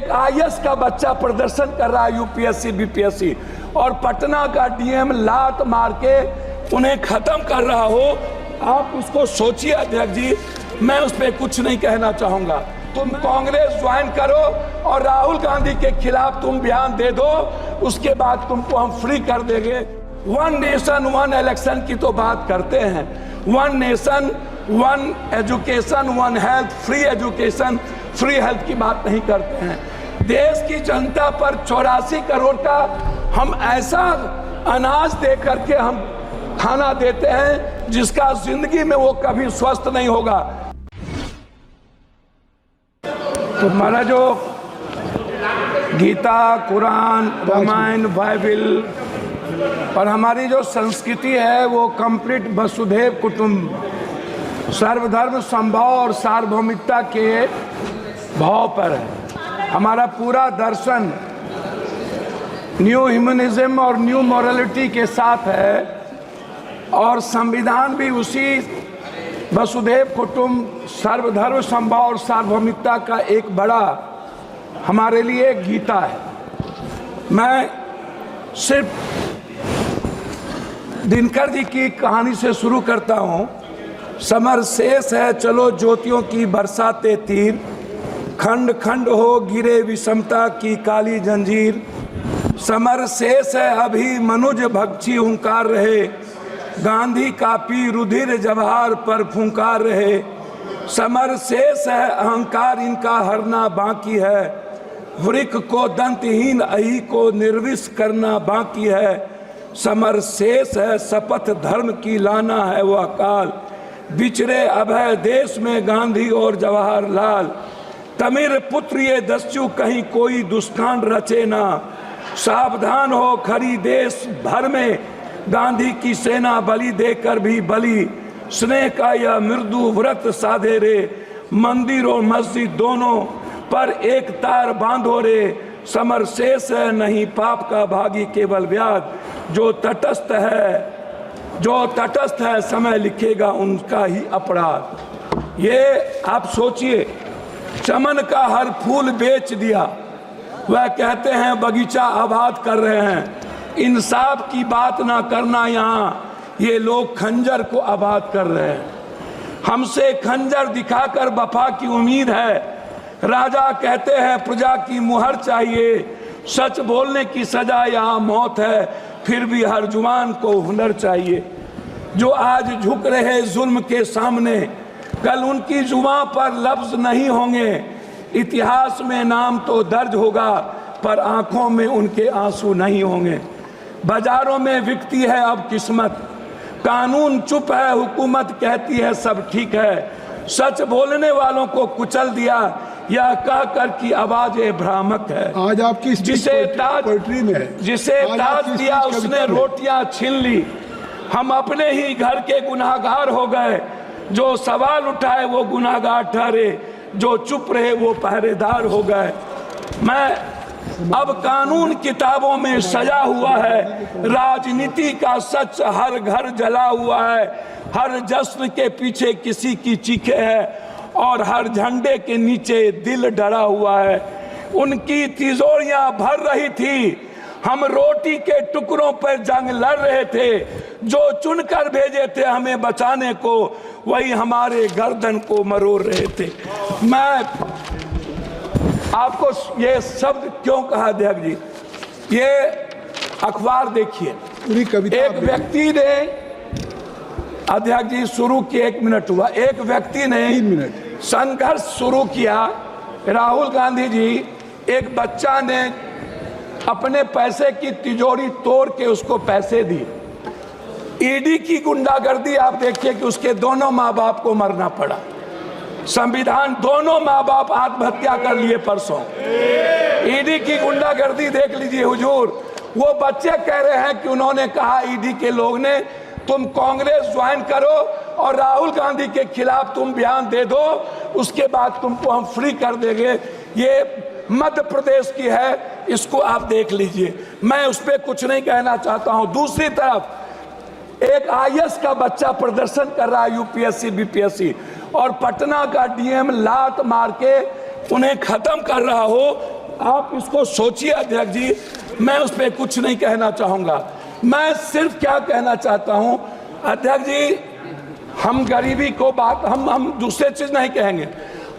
एक आईएएस का बच्चा प्रदर्शन कर रहा है यूपीएससी बीपीएससी और पटना का डीएम लात मार के उन्हें खत्म कर रहा हो, आप उसको सोचिए अध्यक्ष जी। मैं उस पर कुछ नहीं कहना चाहूंगा। तुम कांग्रेस ज्वाइन करो और राहुल गांधी के खिलाफ तुम बयान दे दो, उसके बाद तुमको हम फ्री कर देंगे। वन नेशन वन इलेक्शन की तो बात करते हैं, one nation one education one health, free education free health की बात नहीं करते हैं। देश की जनता पर 84 करोड़ का हम ऐसा अनाज दे करके हम खाना देते हैं जिसका जिंदगी में वो कभी स्वस्थ नहीं होगा। तो हमारा जो गीता, कुरान, रामायण, बाइबल और हमारी जो संस्कृति है वो कंप्लीट वसुधैव कुटुंब, सर्वधर्म समभाव और सार्वभौमिकता के भाव पर है। हमारा पूरा दर्शन न्यू ह्यूमनिज्म और न्यू मॉरलिटी के साथ है और संविधान भी उसी वसुधैव कुटुंब, सर्वधर्म समभाव और सार्वभौमिकता का एक बड़ा हमारे लिए गीता है। मैं सिर्फ दिनकर जी की कहानी से शुरू करता हूँ। समर शेष है चलो ज्योतियों की बरसाते तीर, खंड खंड हो गिरे विषमता की काली जंजीर। समर शेष है अभी मनुज भक्षी हुंकार रहे, गांधी कापी रुधिर जवाहर पर फुंकार रहे। समर शेष है अहंकार इनका हरना बाकी है, वृक्क को दंतहीन अही को निर्विष करना बाकी है। समर शेष है शपथ धर्म की लाना है वह काल, बिछड़े अभय देश में गांधी और जवाहरलाल। तमिर पुत्र ये दस्यु कहीं कोई दुष्कांड रचे ना, सावधान हो खरी देश भर में गांधी की सेना बलि देकर भी बलि। स्नेह का यह मृदु व्रत साधे रे, मंदिर और मस्जिद दोनों पर एक तार बांधो रे। समर शेष है नहीं पाप का भागी केवल व्याध, जो तटस्थ है समय लिखेगा उनका ही अपराध। ये आप सोचिए, चमन का हर फूल बेच दिया, वह कहते हैं बगीचा आबाद कर रहे हैं। इंसाफ की बात ना करना, यहाँ ये लोग खंजर को आबाद कर रहे हैं। हमसे खंजर दिखाकर वफा की उम्मीद है, राजा कहते हैं प्रजा की मुहर चाहिए। सच बोलने की सजा यहाँ मौत है, फिर भी हर जुबान को हुनर चाहिए। जो आज झुक रहे जुल्म के सामने, कल उनकी जुबान पर लफ्ज नहीं होंगे। इतिहास में नाम तो दर्ज होगा पर आंखों में उनके आंसू नहीं होंगे। बाजारों में बिकती है अब किस्मत, कानून चुप है हुकूमत कहती है सब ठीक है। सच बोलने वालों को कुचल दिया यह कहकर कि आवाज़ें भ्रामक है। आज आपकी जिसे ताज दिया उसने रोटियां छीन ली। हम अपने ही घर के गुनाहगार हो गए, जो सवाल उठाए वो गुनाहगार ठहरे, जो चुप रहे वो पहरेदार हो गए। मैं अब कानून किताबों में सजा हुआ है, राजनीति का सच हर घर जला हुआ है। हर जश्न के पीछे किसी की चीखें है और हर झंडे के नीचे दिल डरा हुआ है। उनकी तिजोरियां भर रही थी, हम रोटी के टुकड़ों पर जंग लड़ रहे थे। जो चुनकर भेजे थे हमें बचाने को, वही हमारे गर्दन को मरोड़ रहे थे। मैं आपको ये शब्द क्यों कहा अध्यक्ष जी, ये अखबार देखिए, पूरी कविता एक व्यक्ति ने अध्यक्ष जी शुरू किया, 1 मिनट हुआ, एक व्यक्ति ने 3 मिनट संघर्ष शुरू किया। राहुल गांधी जी, एक बच्चा ने अपने पैसे की तिजोरी तोड़ के उसको पैसे दिए। ईडी की गुंडागर्दी आप देखिए कि उसके दोनों माँ बाप को मरना पड़ा। संविधान, दोनों माँ बाप आत्महत्या कर लिए परसों। ईडी की गुंडागर्दी देख लीजिए हुजूर। वो बच्चे कह रहे हैं कि उन्होंने कहा ईडी के लोग ने तुम कांग्रेस ज्वाइन करो और राहुल गांधी के खिलाफ तुम बयान दे दो, उसके बाद तुमको हम फ्री कर देंगे। ये मध्य प्रदेश की है, इसको आप देख लीजिए। मैं उस पर कुछ नहीं कहना चाहता हूं। दूसरी तरफ एक आईएएस का बच्चा प्रदर्शन कर रहा है यूपीएससी बीपीएससी और पटना का डीएम लात मार के उन्हें खत्म कर रहा हो, आप इसको सोचिए अध्यक्ष जी, मैं उस पर कुछ नहीं कहना चाहूँगा। मैं सिर्फ क्या कहना चाहता हूँ अध्यक्ष जी, हम गरीबी को बात हम दूसरे चीज़ नहीं कहेंगे।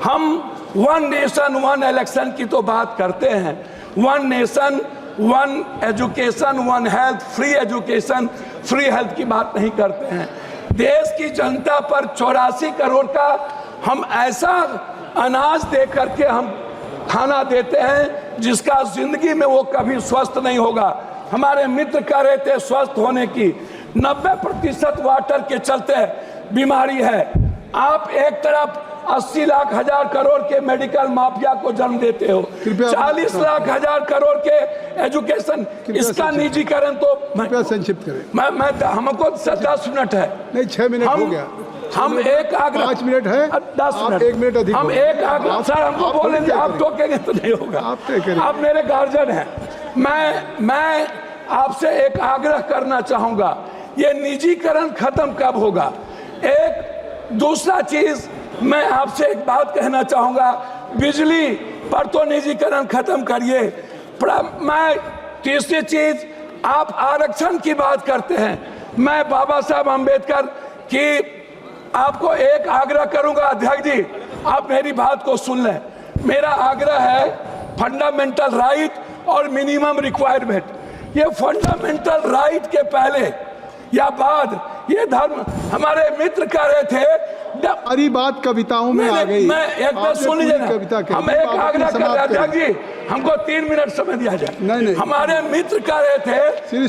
हम वन नेशन वन इलेक्शन की तो बात करते हैं, one nation one education one health, free education free health की बात नहीं करते हैं। देश की जनता पर 84 करोड़ का हम ऐसा अनाज दे करके हम खाना देते हैं जिसका जिंदगी में वो कभी स्वस्थ नहीं होगा। हमारे मित्र कह रहे थे स्वस्थ होने की, 90% वाटर के चलते बीमारी है। आप एक तरफ 80 लाख हजार करोड़ के मेडिकल माफिया को जन्म देते हो, 40 लाख हजार करोड़ के एजुकेशन, इसका निजीकरण तो संक्षिप्त करें। मैं हमको 10 मिनट है, नहीं 6 मिनट हो गया। हम एक आग्रह 5 मिनट है, 10 मिनट, 1 मिनट अधिक, हम एक आग्रह, सर हमको बोलेंगे, आप टोकेंगे तो नहीं होगा। आप मेरे गार्जियन हैं, मैं आपसे एक आग्रह करना चाहूंगा, ये निजीकरण खत्म कब होगा। एक दूसरा चीज मैं आपसे एक बात कहना चाहूंगा, बिजली पर तो निजीकरण खत्म करिए। मैं तीसरी चीज, आप आरक्षण की बात करते हैं, मैं बाबा साहब अम्बेडकर की आपको एक आग्रह करूंगा अध्यक्ष जी, आप मेरी बात को सुन लें। मेरा आग्रह है फंडामेंटल राइट और मिनिमम रिक्वायरमेंट। ये फंडामेंटल राइट के पहले या बाद ये धर्म, हमारे मित्र कह रहे थे, अरे बात कविताओं में आ गई। मैं एक बात सुन लीजिए ना, हम एक आग्रह कर रहे थे अध्यक्ष जी, हमको 3 मिनट समय दिया जाए। नहीं। हमारे मित्र कह रहे थे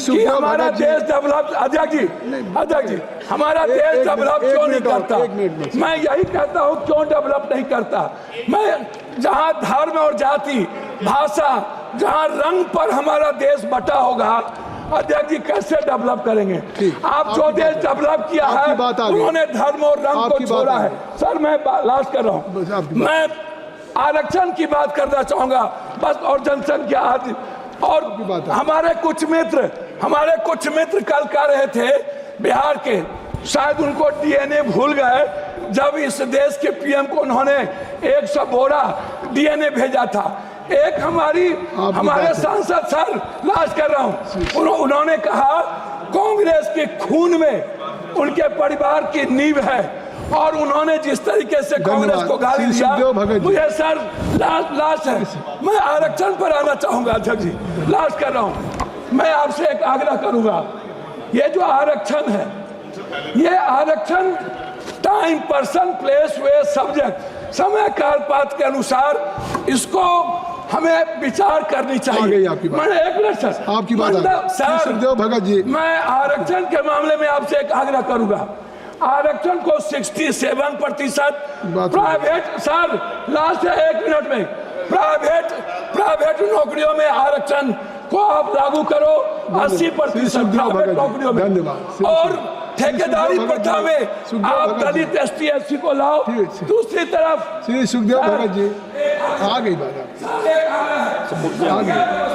कि हमारा देश डेवलप, अध्यक्ष जी हमारा देश डेवलप क्यों नहीं करता। मैं यही कहता हूँ क्यों डेवलप नहीं करता। मैं जहाँ धर्म और जाति भाषा, जहाँ रंग पर हमारा देश बटा होगा, अध्यक्ष जी कैसे डेवलप करेंगे। आप जो देश डेवलप किया है उन्होंने धर्म और रंग को छोड़ा है। सर मैं लास्ट कर रहा हूँ, मैं आरक्षण की बात करना चाहूंगा बस, और जनसंख्या आदि। और हमारे कुछ मित्र कल कह रहे थे बिहार के, शायद उनको डीएनए भूल गए जब इस देश के पीएम को उन्होंने 100 बोरा डीएनए भेजा था। एक हमारे सांसद, सर लास्ट कर रहा हूं, उन्होंने कहा कांग्रेस के खून में उनके परिवार की नींव है, और उन्होंने जिस तरीके से कांग्रेस को गाली दिया, मुझे सर लास्ट है, मैं आरक्षण पर आना चाहूंगा अध्यक्ष जी, लास्ट कर रहा हूं। मैं आपसे एक आग्रह करूंगा, ये जो आरक्षण है, ये आरक्षण टाइम पर्सन प्लेस वे सब्जेक्ट, समय काल पात्र के अनुसार इसको हमें विचार करनी चाहिए। मैंने एक मिनट सर, आपकी बात सर भगत जी, मैं आरक्षण के मामले में आपसे एक आग्रह करूंगा, आरक्षण को 67% प्राइवेट, सर लास्ट है 1 मिनट में, प्राइवेट नौकरियों में आरक्षण को आप लागू करो, 80% प्राइवेट नौकरियों में। धन्यवाद। और ठेकेदारी प्रथा में आप दलित ST SC को लाओ। दूसरी तरफ श्री सुखदेव भगत जी, आ गई बात, आ गई।